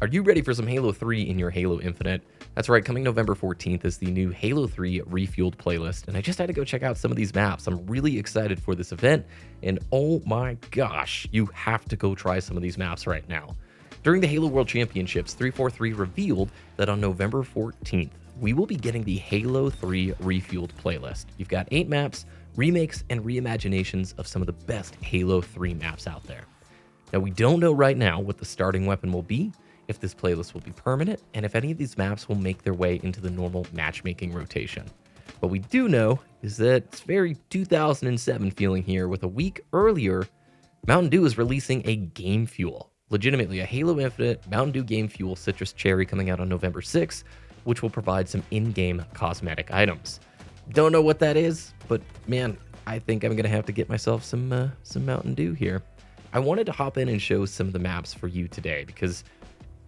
Are you ready for some Halo 3 in your Halo Infinite? That's right, coming November 14th is the new Halo 3 Refueled playlist, and I just had to go check out some of these maps. I'm really excited for this event, and oh my gosh, you have to go try some of these maps right now. During the Halo World Championships, 343 revealed that on November 14th, we will be getting the Halo 3 Refueled playlist. You've got 8 maps, remakes, and reimaginations of some of the best Halo 3 maps out there. Now, we don't know right now what the starting weapon will be, if this playlist will be permanent, and if any of these maps will make their way into the normal matchmaking rotation. What we do know is that it's very 2007 feeling here, with a week earlier, Mountain Dew is releasing a Game Fuel. Legitimately, a Halo Infinite Mountain Dew Game Fuel Citrus Cherry coming out on November 6th, which will provide some in-game cosmetic items. Don't know what that is, but man, I think I'm gonna have to get myself some Mountain Dew here. I wanted to hop in and show some of the maps for you today because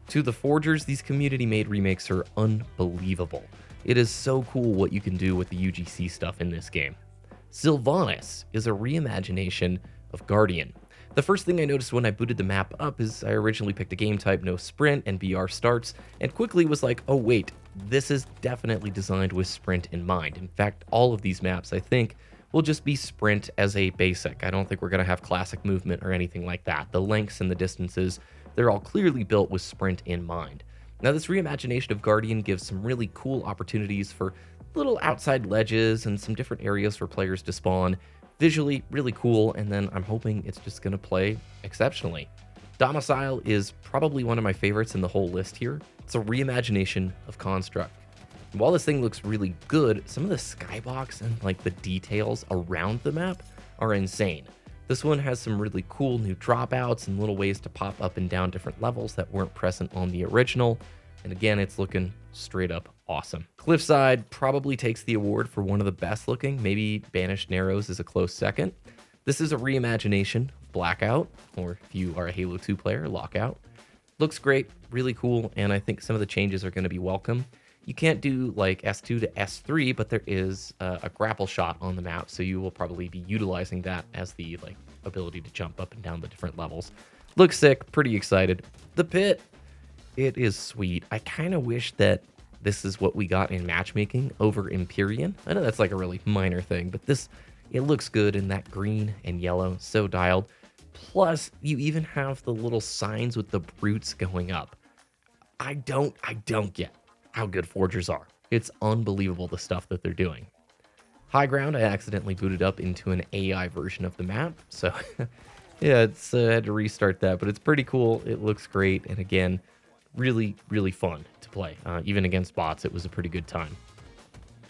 to the Forgers, these community-made remakes are unbelievable. It is so cool what you can do with the UGC stuff in this game. Sylvanus is a reimagination of Guardian. The first thing I noticed when I booted the map up is I originally picked a game type no sprint and BR starts, and quickly was like, oh wait, this is definitely designed with sprint in mind. In fact, all of these maps, I think, will just be sprint as a basic. I don't think we're going to have classic movement or anything like that. The lengths and the distances, they're all clearly built with sprint in mind. Now, this reimagination of Guardian gives some really cool opportunities for little outside ledges and some different areas for players to spawn. Visually, really cool, and then I'm hoping it's just going to play exceptionally. Domicile is probably one of my favorites in the whole list here. It's a reimagination of Construct. And while this thing looks really good, some of the skybox and like the details around the map are insane. This one has some really cool new dropouts and little ways to pop up and down different levels that weren't present on the original. And again, it's looking straight up awesome. Cliffside probably takes the award for one of the best looking. Maybe Banished Narrows is a close second. This is a reimagination of Blackout, or if you are a Halo 2 player, Lockout. Looks great, really cool, and I think some of the changes are going to be welcome. You can't do like S2 to S3, but there is a grapple shot on the map, so you will probably be utilizing that as the like ability to jump up and down the different levels. Looks sick, pretty excited. The pit, it is sweet. I kind of wish that this is what we got in matchmaking over Empyrean. I know that's like a really minor thing, but this, it looks good in that green and yellow, so dialed. Plus, you even have the little signs with the brutes going up. I don't get how good Forgers are. It's unbelievable the stuff that they're doing. Highground, I accidentally booted up into an AI version of the map, so yeah, I had to restart that, but it's pretty cool. It looks great, and again, really, really fun to play. Even against bots, it was a pretty good time.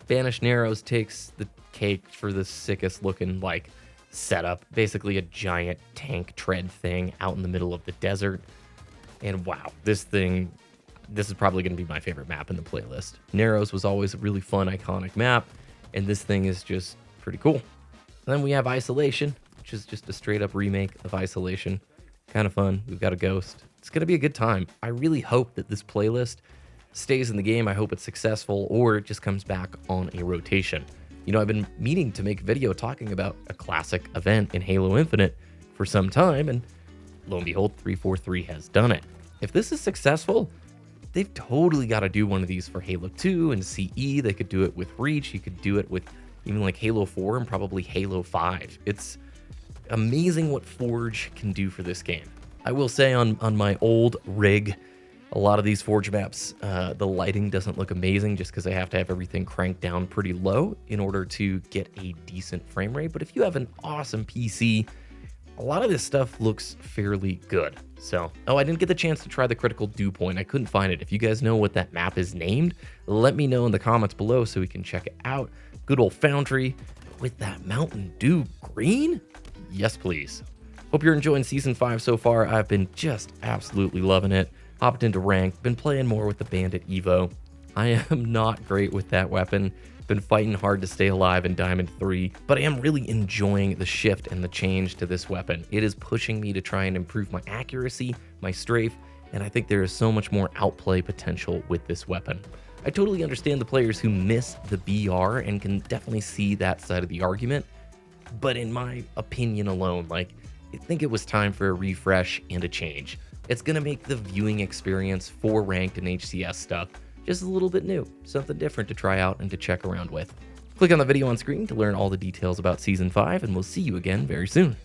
Banished Narrows takes the cake for the sickest looking like setup. Basically a giant tank tread thing out in the middle of the desert. And wow, this is probably going to be my favorite map in the playlist. Narrows was always a really fun, iconic map, and this thing is just pretty cool. And then we have Isolation, which is just a straight up remake of Isolation. Kind of fun. We've got a ghost. It's going to be a good time. I really hope that this playlist stays in the game. I hope it's successful, or it just comes back on a rotation. You know, I've been meaning to make a video talking about a classic event in Halo Infinite for some time, and lo and behold, 343 has done it. If this is successful, they've totally got to do one of these for Halo 2 and CE. They could do it with Reach. You could do it with even like Halo 4 and probably Halo 5. It's amazing what Forge can do for this game. I will say on my old rig, a lot of these Forge maps, the lighting doesn't look amazing just because I have to have everything cranked down pretty low in order to get a decent frame rate. But if you have an awesome PC, a lot of this stuff looks fairly good. So, I didn't get the chance to try the critical dew point. I couldn't find it. If you guys know what that map is named, let me know in the comments below so we can check it out. Good old Foundry with that Mountain Dew green? Yes, please. Hope you're enjoying Season 5 so far. I've been just absolutely loving it. Hopped into rank, been playing more with the Bandit Evo. I am not great with that weapon. Been fighting hard to stay alive in Diamond 3, but I am really enjoying the shift and the change to this weapon. It is pushing me to try and improve my accuracy, my strafe, and I think there is so much more outplay potential with this weapon. I totally understand the players who miss the BR and can definitely see that side of the argument, but in my opinion alone, like, I think it was time for a refresh and a change. It's going to make the viewing experience for ranked and HCS stuff just a little bit new, something different to try out and to check around with. Click on the video on screen to learn all the details about Season 5, and we'll see you again very soon.